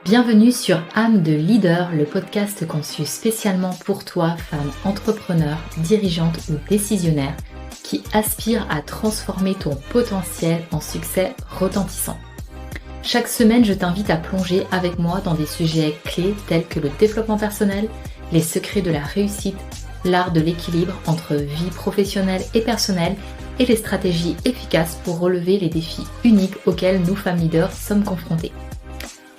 Bienvenue sur Âme de Leader, le podcast conçu spécialement pour toi, femme entrepreneur, dirigeante ou décisionnaire, qui aspire à transformer ton potentiel en succès retentissant. Chaque semaine, je t'invite à plonger avec moi dans des sujets clés tels que le développement personnel, les secrets de la réussite, l'art de l'équilibre entre vie professionnelle et personnelle et les stratégies efficaces pour relever les défis uniques auxquels nous, femmes leaders, sommes confrontées.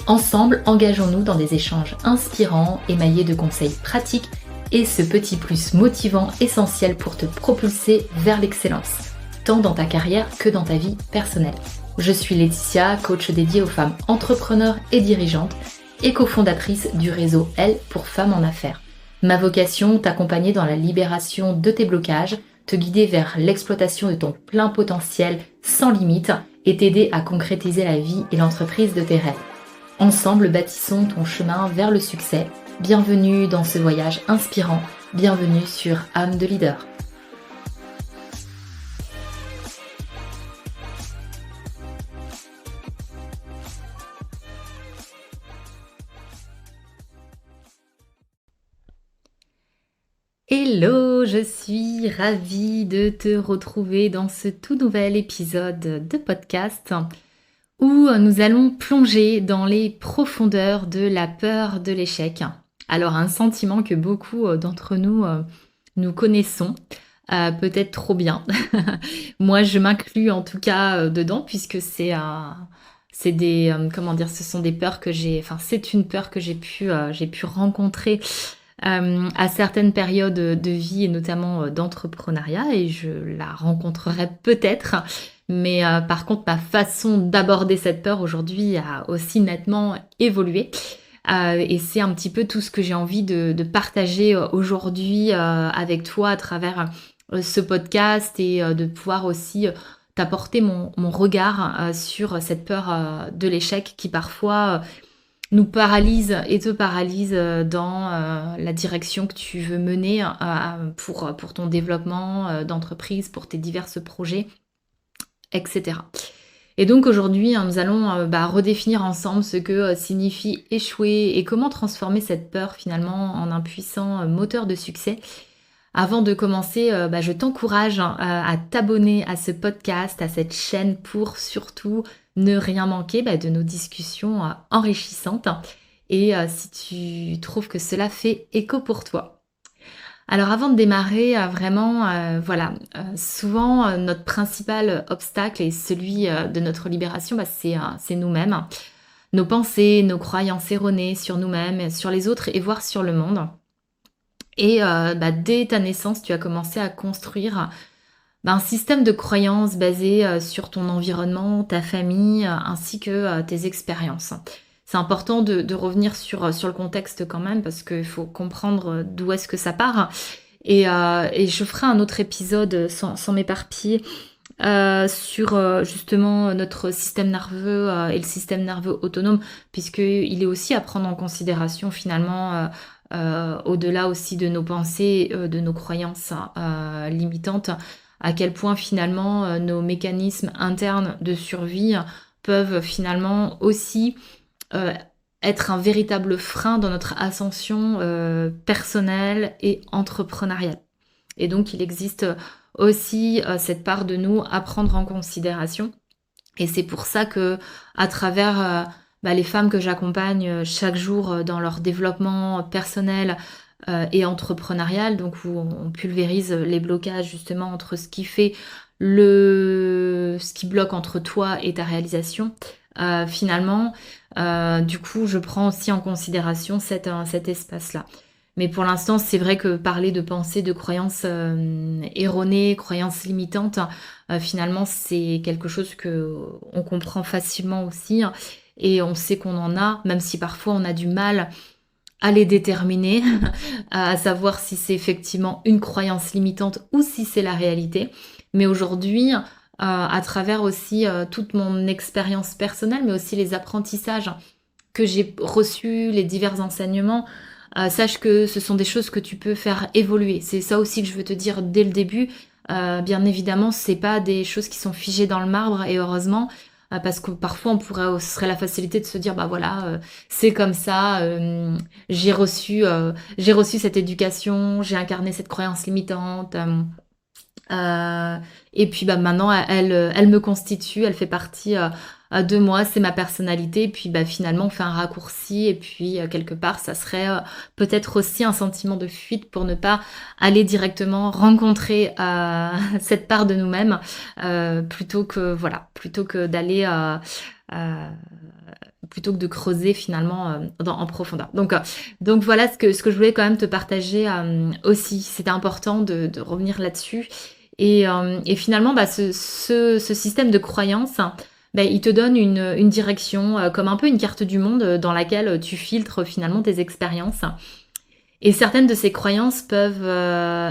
Ensemble, engageons-nous dans des échanges inspirants, émaillés de conseils pratiques et ce petit plus motivant essentiel pour te propulser vers l'excellence, tant dans ta carrière que dans ta vie personnelle. Je suis Laetitia, coach dédiée aux femmes entrepreneurs et dirigeantes et cofondatrice du réseau Elle pour femmes en affaires. Ma vocation, t'accompagner dans la libération de tes blocages, te guider vers l'exploitation de ton plein potentiel sans limite et t'aider à concrétiser la vie et l'entreprise de tes rêves. Ensemble, bâtissons ton chemin vers le succès. Bienvenue dans ce voyage inspirant. Bienvenue sur Âme de Leader. Hello, je suis ravie de te retrouver dans ce tout nouvel épisode de podcast où nous allons plonger dans les profondeurs de la peur de l'échec. Alors un sentiment que beaucoup d'entre nous connaissons, peut-être trop bien. Moi je m'inclus en tout cas dedans puisque c'est ce sont des peurs que c'est une peur que j'ai pu rencontrer à certaines périodes de vie et notamment d'entrepreneuriat et je la rencontrerai peut-être. Mais par contre, ma façon d'aborder cette peur aujourd'hui a aussi nettement évolué. Et c'est un petit peu tout ce que j'ai envie de partager aujourd'hui avec toi à travers ce podcast et de pouvoir aussi t'apporter mon regard sur cette peur de l'échec qui parfois nous paralyse et te paralyse dans la direction que tu veux mener pour ton développement d'entreprise, pour tes divers projets, etc. Et donc aujourd'hui, nous allons redéfinir ensemble ce que signifie échouer et comment transformer cette peur finalement en un puissant moteur de succès. Avant de commencer, je t'encourage à t'abonner à ce podcast, à cette chaîne pour surtout ne rien manquer de nos discussions enrichissantes et si tu trouves que cela fait écho pour toi. Alors avant de démarrer, souvent notre principal obstacle et celui de notre libération, c'est nous-mêmes, nos pensées, nos croyances erronées sur nous-mêmes, sur les autres et voire sur le monde. Et dès ta naissance, tu as commencé à construire un système de croyances basé sur ton environnement, ta famille, ainsi que tes expériences. C'est important de revenir sur le contexte quand même, parce qu'il faut comprendre d'où est-ce que ça part. Et je ferai un autre épisode sans m'éparpiller sur justement notre système nerveux et le système nerveux autonome, puisqu'il est aussi à prendre en considération finalement au-delà aussi de nos pensées, de nos croyances limitantes, à quel point finalement nos mécanismes internes de survie peuvent finalement aussi être un véritable frein dans notre ascension personnelle et entrepreneuriale. Et donc il existe aussi cette part de nous à prendre en considération. Et c'est pour ça que à travers les femmes que j'accompagne chaque jour dans leur développement personnel et entrepreneurial, donc où on pulvérise les blocages justement entre ce qui bloque entre toi et ta réalisation. Finalement, du coup, je prends aussi en considération cet espace-là. Mais pour l'instant, c'est vrai que parler de pensées, de croyances erronées, croyances limitantes, finalement, c'est quelque chose qu'on comprend facilement aussi. Et on sait qu'on en a, même si parfois on a du mal à les déterminer, à savoir si c'est effectivement une croyance limitante ou si c'est la réalité. Mais aujourd'hui, à travers aussi toute mon expérience personnelle, mais aussi les apprentissages que j'ai reçus, les divers enseignements, sache que ce sont des choses que tu peux faire évoluer. C'est ça aussi que je veux te dire dès le début. Bien évidemment, c'est pas des choses qui sont figées dans le marbre et heureusement, parce que parfois ce serait la facilité de se dire: «Bah, voilà, c'est comme ça, j'ai reçu cette éducation, j'ai incarné cette croyance limitante, Heu et puis, bah, maintenant elle me constitue, elle fait partie, de moi, c'est ma personnalité et puis, bah, finalement on fait un raccourci et puis, quelque part ça serait, peut-être aussi un sentiment de fuite pour ne pas aller directement rencontrer, cette part de nous-mêmes, plutôt que d'aller, heu, plutôt que de creuser finalement, en profondeur. Donc voilà ce que je voulais quand même te partager, aussi. C'était important de revenir là-dessus et finalement, bah, ce système de croyance, bah, il te donne une direction, comme un peu une carte du monde, dans laquelle, tu filtres finalement tes expériences et certaines de ces croyances peuvent,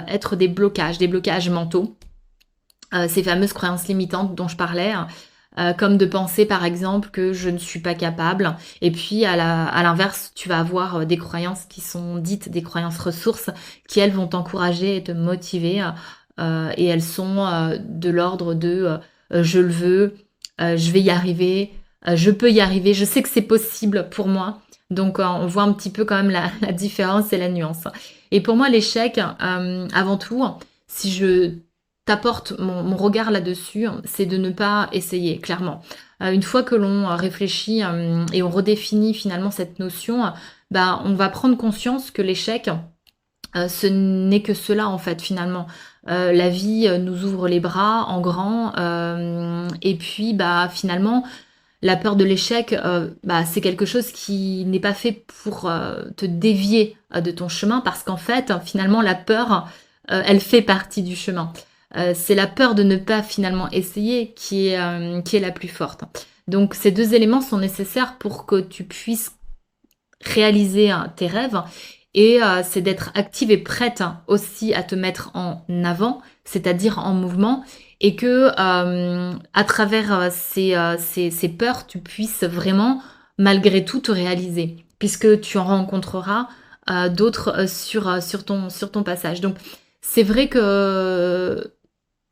être des blocages mentaux, ces fameuses croyances limitantes dont je parlais, comme de penser par exemple que je ne suis pas capable et puis à l'inverse, tu vas avoir, des croyances qui sont dites des croyances ressources qui elles vont t'encourager et te motiver, et elles sont, de l'ordre de, «Je le veux, je vais y arriver, je peux y arriver, je sais que c'est possible pour moi». Donc, on voit un petit peu quand même la différence et la nuance. Et pour moi l'échec, avant tout, si je t'apporte mon regard là-dessus, c'est de ne pas essayer, clairement. Une fois que l'on, réfléchit, et on redéfinit finalement cette notion, bah, on va prendre conscience que l'échec, ce n'est que cela en fait finalement. La vie, nous ouvre les bras en grand, et puis, bah, finalement, la peur de l'échec, bah, c'est quelque chose qui n'est pas fait pour, te dévier, de ton chemin parce qu'en fait, finalement, la peur, elle fait partie du chemin. C'est la peur de ne pas finalement essayer qui est la plus forte. Donc ces 2 éléments sont nécessaires pour que tu puisses réaliser, tes rêves et c'est d'être active et prête aussi à te mettre en avant, c'est-à-dire en mouvement et que, à travers, ces peurs, tu puisses vraiment, malgré tout, te réaliser. Puisque tu en rencontreras, d'autres, sur ton passage. Donc c'est vrai que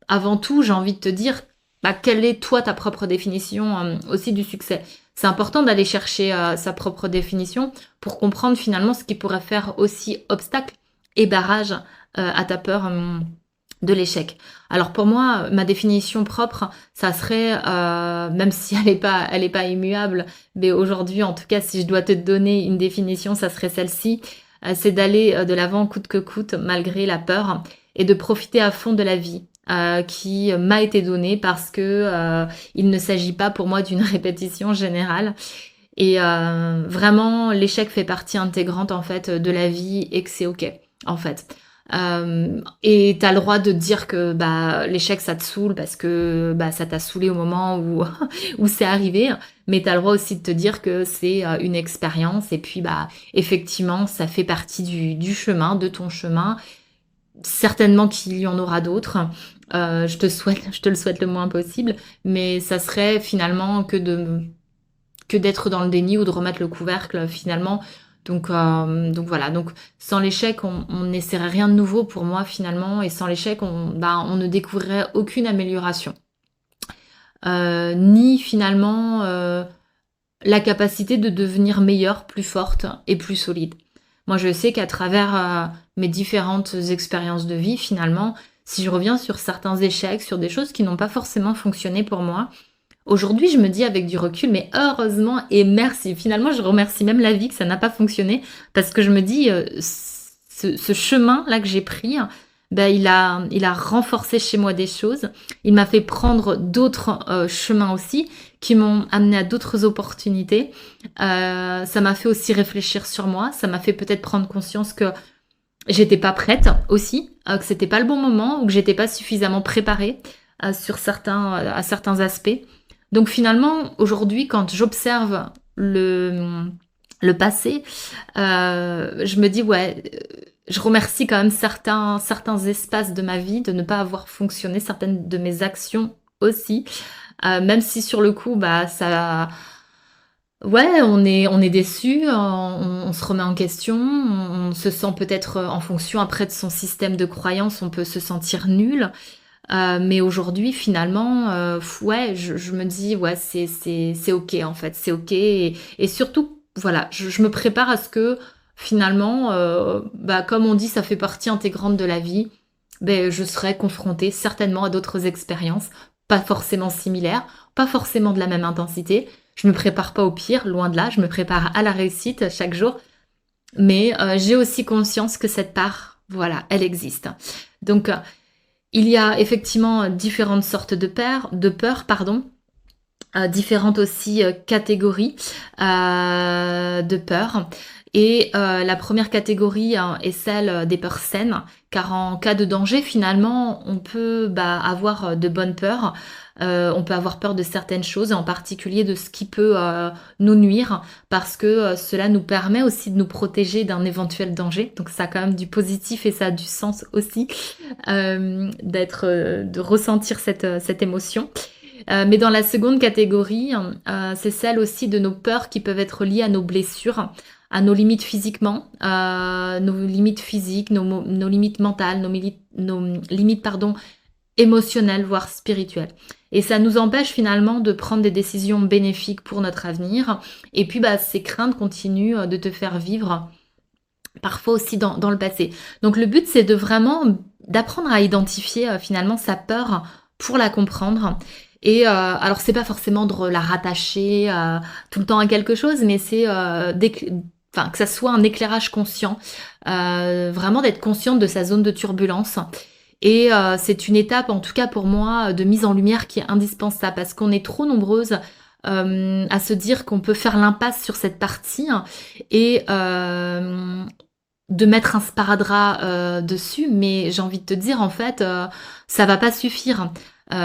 avant tout, j'ai envie de te dire, bah, quelle est toi ta propre définition, aussi du succès? C'est important d'aller chercher, sa propre définition pour comprendre finalement ce qui pourrait faire aussi obstacle et barrage, à ta peur, de l'échec. Alors pour moi, ma définition propre, ça serait, même si elle est pas immuable, mais aujourd'hui en tout cas si je dois te donner une définition, ça serait celle-ci, c'est d'aller, de l'avant coûte que coûte malgré la peur et de profiter à fond de la vie, qui m'a été donnée parce que, il ne s'agit pas pour moi d'une répétition générale et vraiment l'échec fait partie intégrante en fait, de la vie et que c'est OK, en fait. Et tu as le droit de te dire que, bah, l'échec ça te saoule parce que, bah, ça t'a saoulé au moment où où c'est arrivé, mais tu as le droit aussi de te dire que c'est, une expérience et puis, bah, effectivement ça fait partie du chemin, de ton chemin. Certainement qu'il y en aura d'autres. Je te le souhaite le moins possible, mais ça serait finalement que d'être dans le déni ou de remettre le couvercle finalement. Donc voilà, donc sans l'échec, on n'essaierait rien de nouveau pour moi finalement et sans l'échec, on ne découvrirait aucune amélioration. Ni finalement, la capacité de devenir meilleure, plus forte et plus solide. Moi, je sais qu'à travers, mes différentes expériences de vie finalement, si je reviens sur certains échecs, sur des choses qui n'ont pas forcément fonctionné pour moi, aujourd'hui, je me dis avec du recul: «Mais heureusement et merci». Finalement, je remercie même la vie que ça n'a pas fonctionné parce que je me dis, ce chemin-là que j'ai pris, bah, il a renforcé chez moi des choses. Il m'a fait prendre d'autres, chemins aussi qui m'ont amené à d'autres opportunités. Ça m'a fait aussi réfléchir sur moi. Ça m'a fait peut-être prendre conscience que j'étais pas prête aussi, que c'était pas le bon moment ou que j'étais pas suffisamment préparée, à certains aspects. Donc finalement, aujourd'hui, quand j'observe le passé, je me dis: «Ouais, je remercie quand même certains espaces de ma vie de ne pas avoir fonctionné, certaines de mes actions aussi». Même si sur le coup, bah, ça ouais, on est déçu, on se remet en question, on se sent peut-être, en fonction après de son système de croyance, on peut se sentir nul. Mais aujourd'hui finalement, ouais, je me dis: «Ouais, c'est OK en fait, c'est OK» et surtout, voilà, je me prépare à ce que finalement, bah, comme on dit, ça fait partie intégrante de la vie. Beh, je serai confrontée certainement à d'autres expériences, pas forcément similaires, pas forcément de la même intensité. Je me prépare pas au pire, loin de là, je me prépare à la réussite chaque jour, mais j'ai aussi conscience que cette part, voilà, elle existe. Donc il y a effectivement différentes sortes de peurs, pardon, différentes aussi, catégories, de peurs et la première catégorie, hein, est celle, des peurs saines, car en cas de danger, finalement, on peut, bah, avoir, de bonnes peurs. On peut avoir peur de certaines choses et en particulier de ce qui peut, nous nuire parce que, cela nous permet aussi de nous protéger d'un éventuel danger. Donc ça a quand même du positif et ça a du sens aussi, de ressentir cette émotion. Mais dans la seconde catégorie, c'est celle aussi de nos peurs qui peuvent être liées à nos blessures, à nos limites physiquement, nos limites physiques, nos limites mentales, nos limites, pardon, émotionnelles, voire spirituelles. Et ça nous empêche finalement de prendre des décisions bénéfiques pour notre avenir. Et puis, bah, ces craintes continuent de te faire vivre parfois aussi dans le passé. Donc le but, c'est de vraiment d'apprendre à identifier finalement sa peur pour la comprendre. Et alors c'est pas forcément de la rattacher tout le temps à quelque chose, mais c'est enfin, que ça soit un éclairage conscient, vraiment d'être consciente de sa zone de turbulence. Et c'est une étape, en tout cas pour moi, de mise en lumière qui est indispensable parce qu'on est trop nombreuses à se dire qu'on peut faire l'impasse sur cette partie et de mettre un sparadrap, dessus, mais j'ai envie de te dire en fait, ça va pas suffire,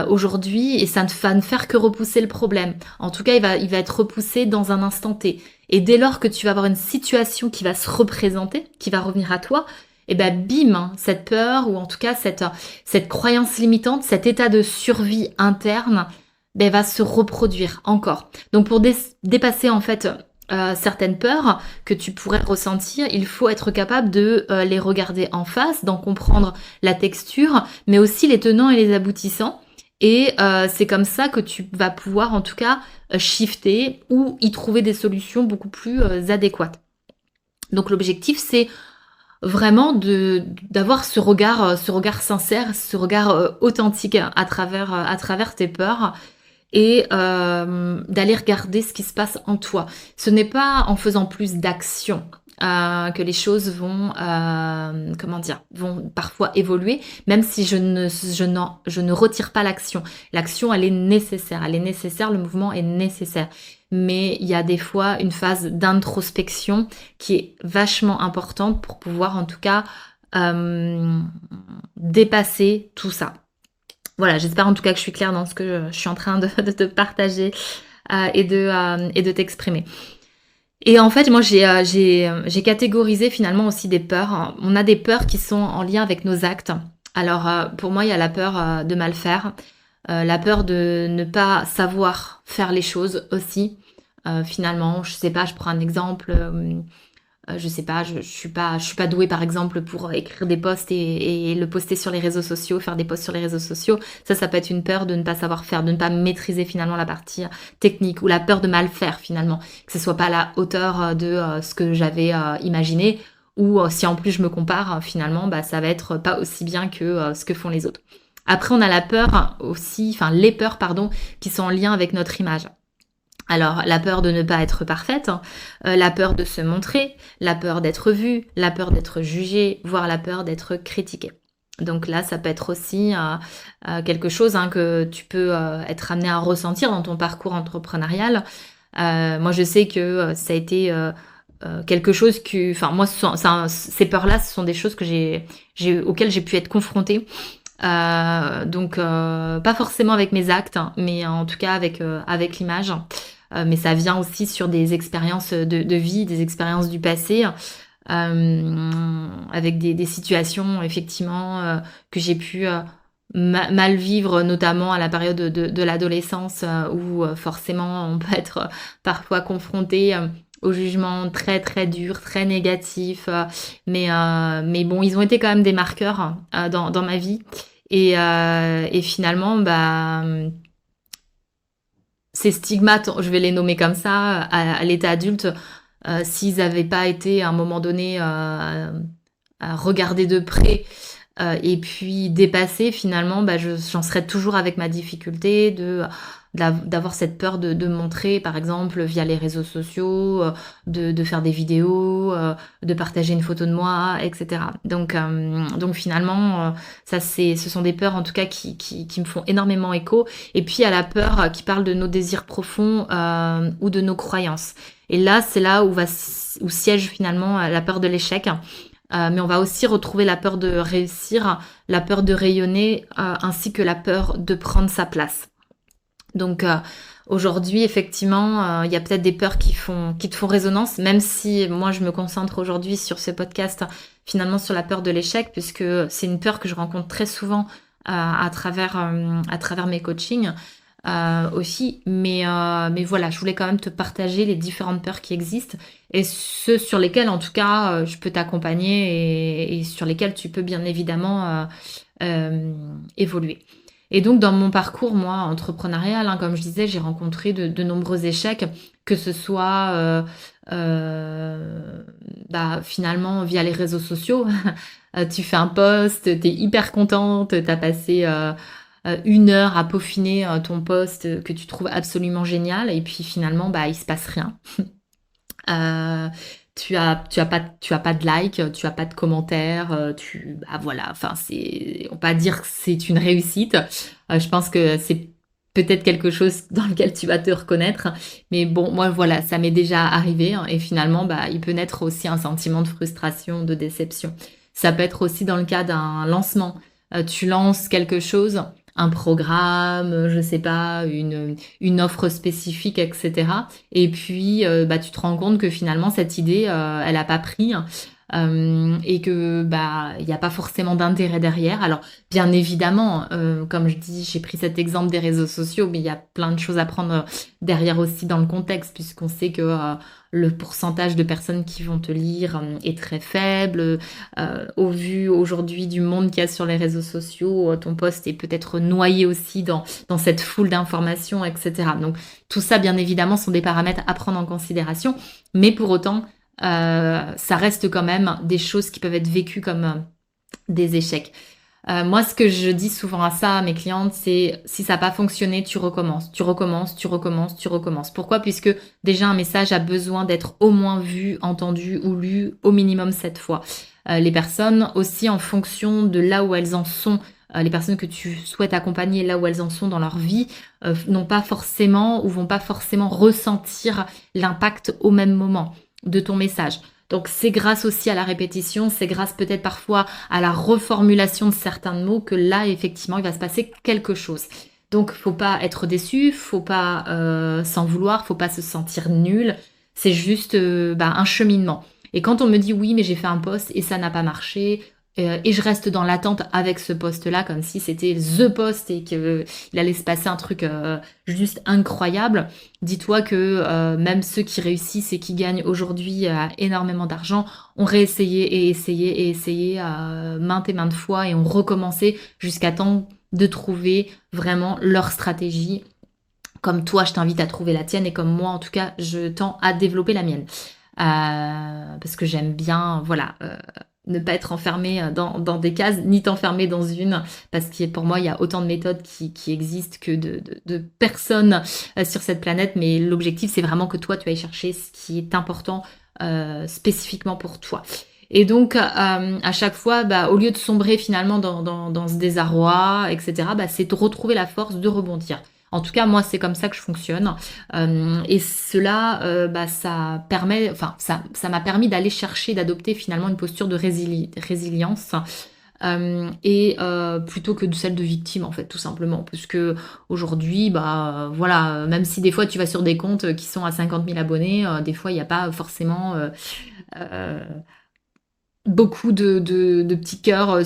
aujourd'hui et ça ne va ne faire que repousser le problème. En tout cas, il va être repoussé dans un instant T et dès lors que tu vas avoir une situation qui va se représenter, qui va revenir à toi et ben bim, hein, cette peur ou en tout cas cette croyance limitante, cet état de survie interne, beh, va se reproduire encore. Donc pour dépasser en fait, certaines peurs que tu pourrais ressentir, il faut être capable de, les regarder en face, d'en comprendre la texture, mais aussi les tenants et les aboutissants et c'est comme ça que tu vas pouvoir en tout cas, shifter ou y trouver des solutions beaucoup plus, adéquates. Donc l'objectif, c'est vraiment d'avoir ce regard sincère, ce regard, authentique à travers tes peurs et d'aller regarder ce qui se passe en toi. Ce n'est pas en faisant plus d'actions que les choses vont, comment dire, vont parfois évoluer, même si je ne retire pas l'action. L'action, elle est nécessaire, le mouvement est nécessaire. Mais il y a des fois une phase d'introspection qui est vachement importante pour pouvoir en tout cas dépasser tout ça. Voilà, j'espère en tout cas que je suis claire dans ce que je suis en train de te partager et de t'exprimer. Et en fait, moi, j'ai catégorisé finalement aussi des peurs, hein. On a des peurs qui sont en lien avec nos actes. Alors, pour moi, il y a la peur de mal faire, la peur de ne pas savoir faire les choses aussi. Finalement, je sais pas, je prends un exemple. Je sais pas, je suis pas douée par exemple pour écrire des posts et le poster sur les réseaux sociaux, faire des posts sur les réseaux sociaux. Ça peut être une peur de ne pas savoir faire, de ne pas maîtriser finalement la partie technique ou la peur de mal faire finalement, que ce soit pas à la hauteur de ce que j'avais imaginé ou si en plus je me compare finalement, bah ça va être pas aussi bien que ce que font les autres. Après, on a la peur aussi, enfin les peurs pardon, qui sont en lien avec notre image. Alors, la peur de ne pas être parfaite, hein, la peur de se montrer, la peur d'être vue, la peur d'être jugée, voire la peur d'être critiquée. Donc là, ça peut être aussi quelque chose hein, que tu peux être amené à ressentir dans ton parcours entrepreneurial. Moi, je sais que ça a été quelque chose que... Enfin, moi, ces peurs-là, ce sont des choses que auxquelles j'ai pu être confrontée. Donc, pas forcément avec mes actes, hein, mais en tout cas avec l'image. Mais ça vient aussi sur des expériences de vie, des expériences du passé, avec des situations effectivement que j'ai pu mal vivre, notamment à la période de l'adolescence, où forcément on peut être parfois confronté aux jugements très très durs, très négatifs, mais bon, ils ont été quand même des marqueurs dans ma vie. Et finalement, ces stigmates, je vais les nommer comme ça, à l'état adulte, s'ils n'avaient pas été à un moment donné à regarder de près et puis dépassés, finalement, j'en serais toujours avec ma difficulté d'avoir cette peur de montrer, par exemple, via les réseaux sociaux, de faire des vidéos, de partager une photo de moi, etc. Donc finalement, ce sont des peurs en tout cas qui me font énormément écho. Et puis à la peur qui parle de nos désirs profonds ou de nos croyances. Et là, c'est là où siège finalement la peur de l'échec. Mais on va aussi retrouver la peur de réussir, la peur de rayonner, ainsi que la peur de prendre sa place. Donc aujourd'hui, effectivement, il y a peut-être des peurs qui te font résonance, même si moi je me concentre aujourd'hui sur ce podcast, finalement sur la peur de l'échec, puisque c'est une peur que je rencontre très souvent à travers mes coachings aussi. Mais voilà, je voulais quand même te partager les différentes peurs qui existent et ceux sur lesquels, en tout cas, je peux t'accompagner et sur lesquels tu peux bien évidemment évoluer. Et donc, dans mon parcours, moi, entrepreneurial, comme je disais, j'ai rencontré de nombreux échecs, que ce soit finalement via les réseaux sociaux. Tu fais un post, t'es hyper contente, t'as passé 1 heure à peaufiner ton post que tu trouves absolument génial, et puis finalement, il se passe rien. Euh, tu as pas de like, tu as pas de commentaires, voilà, enfin on peut pas dire que c'est une réussite. Je pense que c'est peut-être quelque chose dans lequel tu vas te reconnaître, mais bon, moi voilà, ça m'est déjà arrivé, hein, et finalement, il peut naître aussi un sentiment de frustration, de déception. Ça peut être aussi dans le cas d'un lancement. Tu lances quelque chose, un programme, je sais pas, une offre spécifique, etc. Et puis, tu te rends compte que finalement, cette idée, elle a pas pris, et que il n'y a pas forcément d'intérêt derrière. Alors, bien évidemment, comme je dis, j'ai pris cet exemple des réseaux sociaux, mais il y a plein de choses à prendre derrière aussi dans le contexte, puisqu'on sait que le pourcentage de personnes qui vont te lire est très faible. Au vu aujourd'hui du monde qu'il y a sur les réseaux sociaux, ton post est peut-être noyé aussi dans cette foule d'informations, etc. Donc tout ça, bien évidemment, sont des paramètres à prendre en considération, mais pour autant, ça reste quand même des choses qui peuvent être vécues comme des échecs. Moi, ce que je dis souvent à ça à mes clientes, c'est si ça n'a pas fonctionné, tu recommences, tu recommences, tu recommences, tu recommences. Pourquoi? Puisque déjà un message a besoin d'être au moins vu, entendu ou lu au minimum 7 fois. Les personnes aussi, en fonction de là où elles en sont, les personnes que tu souhaites accompagner là où elles en sont dans leur vie, n'ont pas forcément ou vont pas forcément ressentir l'impact au même moment de ton message. Donc c'est grâce aussi à la répétition, c'est grâce peut-être parfois à la reformulation de certains mots que là, effectivement, il va se passer quelque chose. Donc faut pas être déçu, faut pas s'en vouloir, faut pas se sentir nul. C'est juste un cheminement. Et quand on me dit oui, mais j'ai fait un post et ça n'a pas marché, et je reste dans l'attente avec ce post-là, comme si c'était the post et qu'il allait se passer un truc juste incroyable. Dis-toi que même ceux qui réussissent et qui gagnent aujourd'hui énormément d'argent ont réessayé et essayé et essayé maintes et maintes fois et ont recommencé jusqu'à temps de trouver vraiment leur stratégie. Comme toi, je t'invite à trouver la tienne et comme moi, en tout cas, je tends à développer la mienne. Parce que j'aime bien, voilà, ne pas être enfermée dans des cases, ni t'enfermer dans une, parce que pour moi, il y a autant de méthodes qui existent que de personnes sur cette planète, mais l'objectif, c'est vraiment que toi, tu ailles chercher ce qui est important spécifiquement pour toi. Et donc, à chaque fois, au lieu de sombrer finalement dans ce désarroi, etc., c'est de retrouver la force de rebondir. En tout cas, moi, c'est comme ça que je fonctionne. Et cela, ça m'a permis d'aller chercher, d'adopter finalement une posture de résilience. Plutôt que de celle de victime, en fait, tout simplement. Parce que aujourd'hui, voilà, même si des fois tu vas sur des comptes qui sont à 50 000 abonnés, des fois il n'y a pas forcément beaucoup de petits cœurs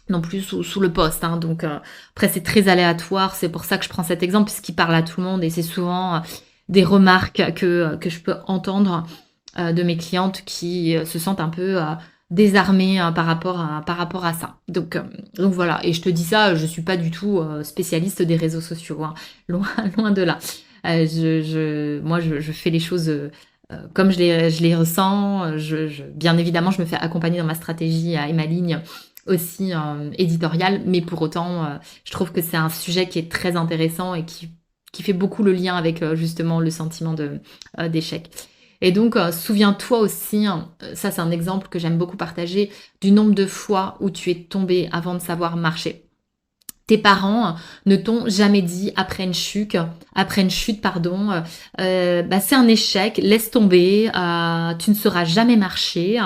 non plus sous le poste, hein. Donc après c'est très aléatoire, c'est pour ça que je prends cet exemple puisqu'il parle à tout le monde et c'est souvent des remarques que je peux entendre de mes clientes qui se sentent un peu désarmé par rapport à ça. Donc voilà, et je te dis ça, je suis pas du tout spécialiste des réseaux sociaux, hein. Loin, loin de là. Moi, je fais les choses comme je les ressens. Bien évidemment, je me fais accompagner dans ma stratégie et ma ligne aussi éditoriale, mais pour autant, je trouve que c'est un sujet qui est très intéressant et qui fait beaucoup le lien avec justement le sentiment d'échec. Et donc, souviens-toi aussi, hein, ça c'est un exemple que j'aime beaucoup partager, du nombre de fois où tu es tombé avant de savoir marcher. Tes parents ne t'ont jamais dit après une chute, pardon, bah, c'est un échec, laisse tomber, tu ne sauras jamais marcher,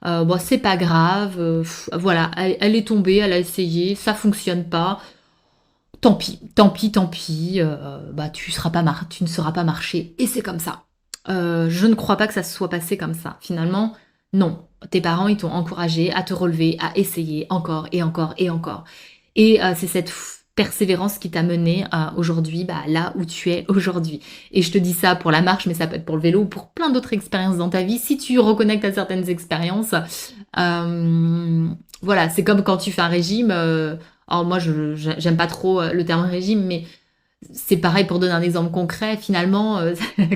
bon, c'est pas grave, voilà, elle est tombée, elle a essayé, ça fonctionne pas, tant pis, tant pis, tant pis, bah, tu ne sauras pas marcher, et c'est comme ça. Je ne crois pas que ça se soit passé comme ça. Finalement, non. Tes parents, ils t'ont encouragé à te relever, à essayer encore et encore et encore. Et c'est cette persévérance qui t'a mené aujourd'hui, bah, là où tu es aujourd'hui. Et je te dis ça pour la marche, mais ça peut être pour le vélo ou pour plein d'autres expériences dans ta vie. Si tu reconnectes à certaines expériences, voilà, c'est comme quand tu fais un régime. Alors moi, j'aime pas trop le terme régime, mais c'est pareil pour donner un exemple concret. Finalement,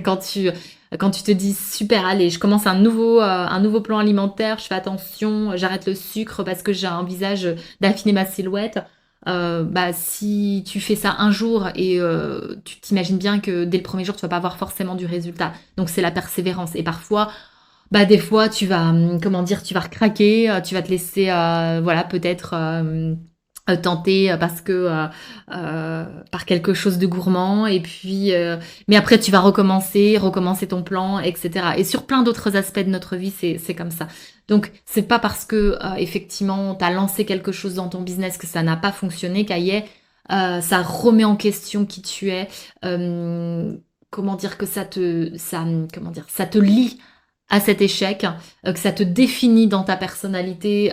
quand tu te dis super, allez, je commence un nouveau plan alimentaire, je fais attention, j'arrête le sucre parce que j'ai un visage d'affiner ma silhouette. Bah, si tu fais ça un jour et tu t'imagines bien que dès le premier jour, tu vas pas avoir forcément du résultat. Donc c'est la persévérance. Et parfois, bah des fois, tu vas, comment dire, tu vas recraquer, tu vas te laisser, voilà, peut-être tenter parce que par quelque chose de gourmand et puis mais après tu vas recommencer ton plan, etc. Et sur plein d'autres aspects de notre vie, c'est comme ça. Donc c'est pas parce que effectivement t'as lancé quelque chose dans ton business que ça n'a pas fonctionné qu'ailleurs ça remet en question qui tu es. Comment dire que comment dire, ça te lie à cet échec, que ça te définit dans ta personnalité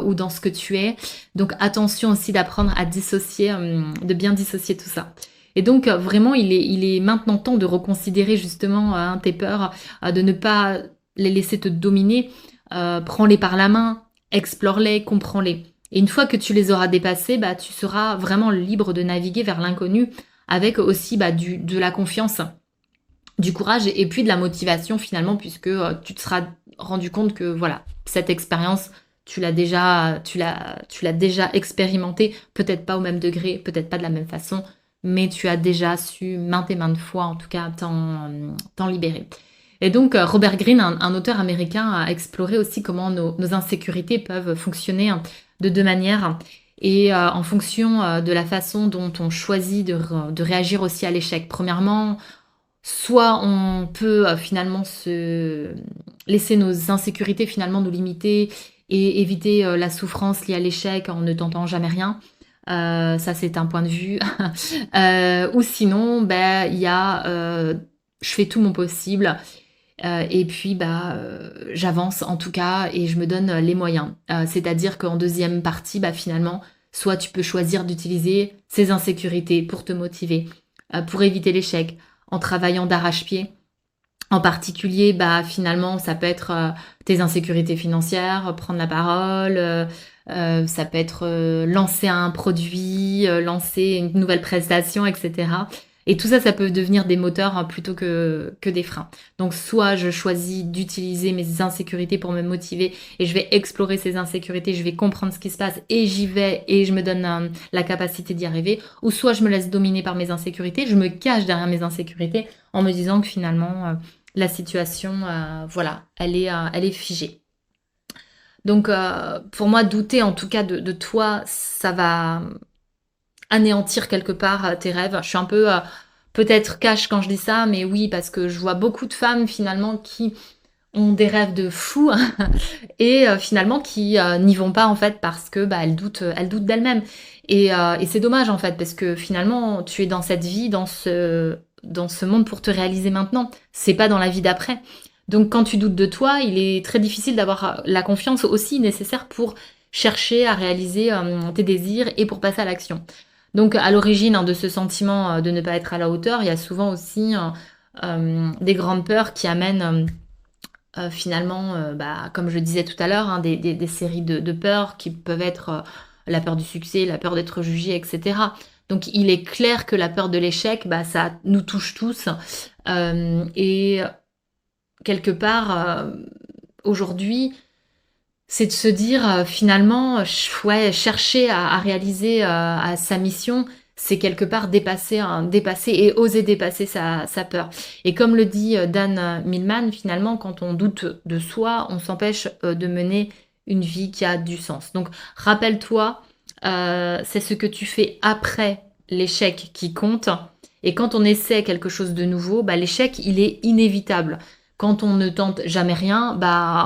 ou dans ce que tu es. Donc attention aussi d'apprendre à dissocier, de bien dissocier tout ça. Et donc vraiment, il est maintenant temps de reconsidérer justement tes peurs, de ne pas les laisser te dominer. Prends-les par la main, explore-les, comprends-les. Et une fois que tu les auras dépassés, bah, tu seras vraiment libre de naviguer vers l'inconnu avec aussi bah, de la confiance, du courage et puis de la motivation finalement, puisque tu te seras rendu compte que voilà, cette expérience, tu l'as déjà expérimentée, peut-être pas au même degré, peut-être pas de la même façon, mais tu as déjà su maintes et maintes fois, en tout cas, t'en libérer. Et donc, Robert Greene, un auteur américain, a exploré aussi comment nos insécurités peuvent fonctionner de deux manières. Et en fonction de la façon dont on choisit de réagir aussi à l'échec. Premièrement, soit on peut finalement se laisser nos insécurités finalement nous limiter et éviter la souffrance liée à l'échec en ne tentant jamais rien. Ça, c'est un point de vue. Ou sinon, ben, il y a je fais tout mon possible et puis bah, j'avance en tout cas et je me donne les moyens. C'est-à-dire qu'en deuxième partie, bah, finalement, soit tu peux choisir d'utiliser ces insécurités pour te motiver, pour éviter l'échec, en travaillant d'arrache-pied. En particulier, bah, finalement, ça peut être tes insécurités financières, prendre la parole, ça peut être lancer un produit, lancer une nouvelle prestation, etc. Et tout ça, ça peut devenir des moteurs plutôt que des freins. Donc, soit je choisis d'utiliser mes insécurités pour me motiver et je vais explorer ces insécurités, je vais comprendre ce qui se passe et j'y vais et je me donne la capacité d'y arriver. Ou soit je me laisse dominer par mes insécurités, je me cache derrière mes insécurités en me disant que finalement la situation, voilà, elle est figée. Donc, pour moi, douter en tout cas de toi, ça va anéantir quelque part tes rêves. Je suis un peu peut-être cash quand je dis ça, mais oui, parce que je vois beaucoup de femmes finalement qui ont des rêves de fou et finalement qui n'y vont pas en fait parce que bah, elles doutent d'elles-mêmes. Et c'est dommage en fait parce que finalement tu es dans cette vie, dans ce monde pour te réaliser maintenant. C'est pas dans la vie d'après. Donc quand tu doutes de toi, il est très difficile d'avoir la confiance aussi nécessaire pour chercher à réaliser tes désirs et pour passer à l'action. Donc à l'origine de ce sentiment de ne pas être à la hauteur, il y a souvent aussi des grandes peurs qui amènent finalement, comme je disais tout à l'heure, hein, des séries de peurs qui peuvent être, la peur du succès, la peur d'être jugé et cetera. Donc il est clair que la peur de l'échec, ça nous touche tous, et quelque part, aujourd'hui, c'est de se dire, finalement, ouais, chercher à réaliser, à sa mission, c'est quelque part dépasser et oser dépasser sa peur. Et comme le dit, Dan Millman, finalement, quand on doute de soi, on s'empêche, de mener une vie qui a du sens. Donc rappelle-toi, c'est ce que tu fais après l'échec qui compte, et quand on essaie quelque chose de nouveau, l'échec, il est inévitable. Quand on ne tente jamais rien,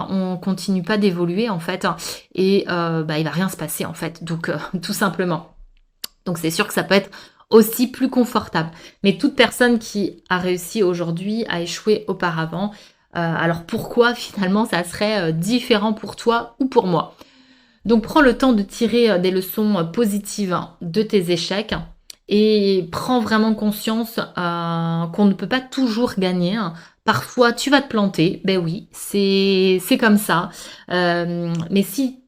on continue pas d'évoluer en fait, et il va rien se passer en fait, donc tout simplement. Donc c'est sûr que ça peut être aussi plus confortable. Mais toute personne qui a réussi aujourd'hui a échoué auparavant. Alors pourquoi finalement ça serait différent pour toi ou pour moi? Donc prends le temps de tirer des leçons positives de tes échecs, et prends vraiment conscience qu'on ne peut pas toujours gagner, hein. Parfois, tu vas te planter, ben oui, c'est comme ça. Mais si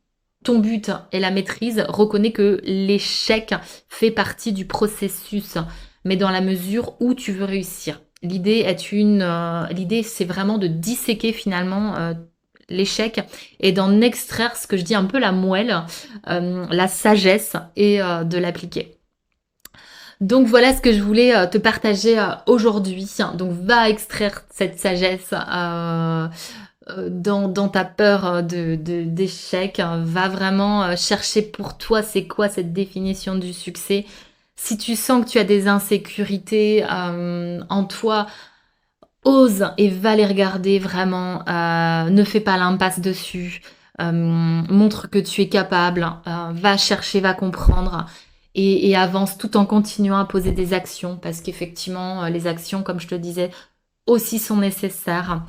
ton but est la maîtrise, reconnais que l'échec fait partie du processus, mais dans la mesure où tu veux réussir. L'idée, c'est vraiment de disséquer finalement l'échec, et d'en extraire, ce que je dis, un peu la moelle, la sagesse, et de l'appliquer. Donc voilà ce que je voulais te partager aujourd'hui. Donc va extraire cette sagesse dans ta peur d'échec. Va vraiment chercher pour toi c'est quoi cette définition du succès. Si tu sens que tu as des insécurités en toi, ose et va les regarder vraiment. Ne fais pas l'impasse dessus. Montre que tu es capable. Va chercher, va comprendre. Et avance tout en continuant à poser des actions, parce qu'effectivement, les actions, comme je te disais, aussi sont nécessaires.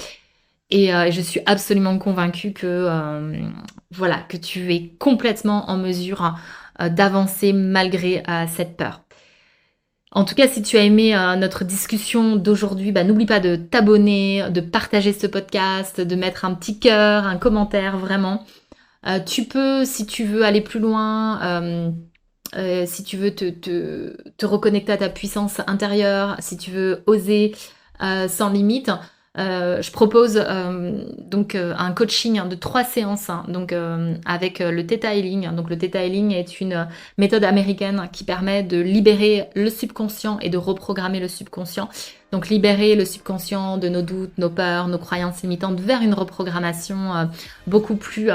Et je suis absolument convaincue que tu es complètement en mesure d'avancer malgré cette peur. En tout cas, si tu as aimé notre discussion d'aujourd'hui, n'oublie pas de t'abonner, de partager ce podcast, de mettre un petit cœur, un commentaire, vraiment. Tu peux, si tu veux aller plus loin, si tu veux te reconnecter à ta puissance intérieure, si tu veux oser sans limite, je propose donc un coaching de 3 séances, hein, donc avec le Theta Healing. Donc le Theta Healing est une méthode américaine qui permet de libérer le subconscient et de reprogrammer le subconscient. Donc libérer le subconscient de nos doutes, nos peurs, nos croyances limitantes vers une reprogrammation beaucoup plus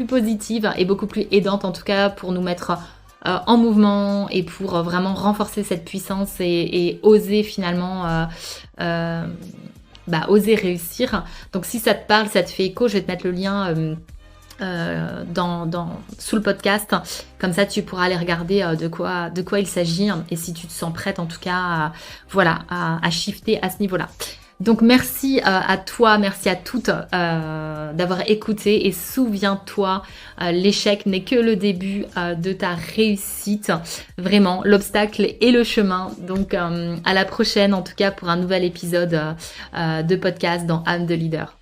positive et beaucoup plus aidante, en tout cas pour nous mettre en mouvement, et pour vraiment renforcer cette puissance, et oser finalement oser réussir. Donc si ça te parle, ça te fait écho, je vais te mettre le lien sous le podcast. Comme ça, tu pourras aller regarder de quoi il s'agit, et si tu te sens prête, en tout cas, à shifter à ce niveau-là. Donc merci à toi, merci à toutes d'avoir écouté, et souviens-toi, l'échec n'est que le début de ta réussite. Vraiment, l'obstacle est le chemin. Donc à la prochaine, en tout cas, pour un nouvel épisode de podcast dans Âme de Leader.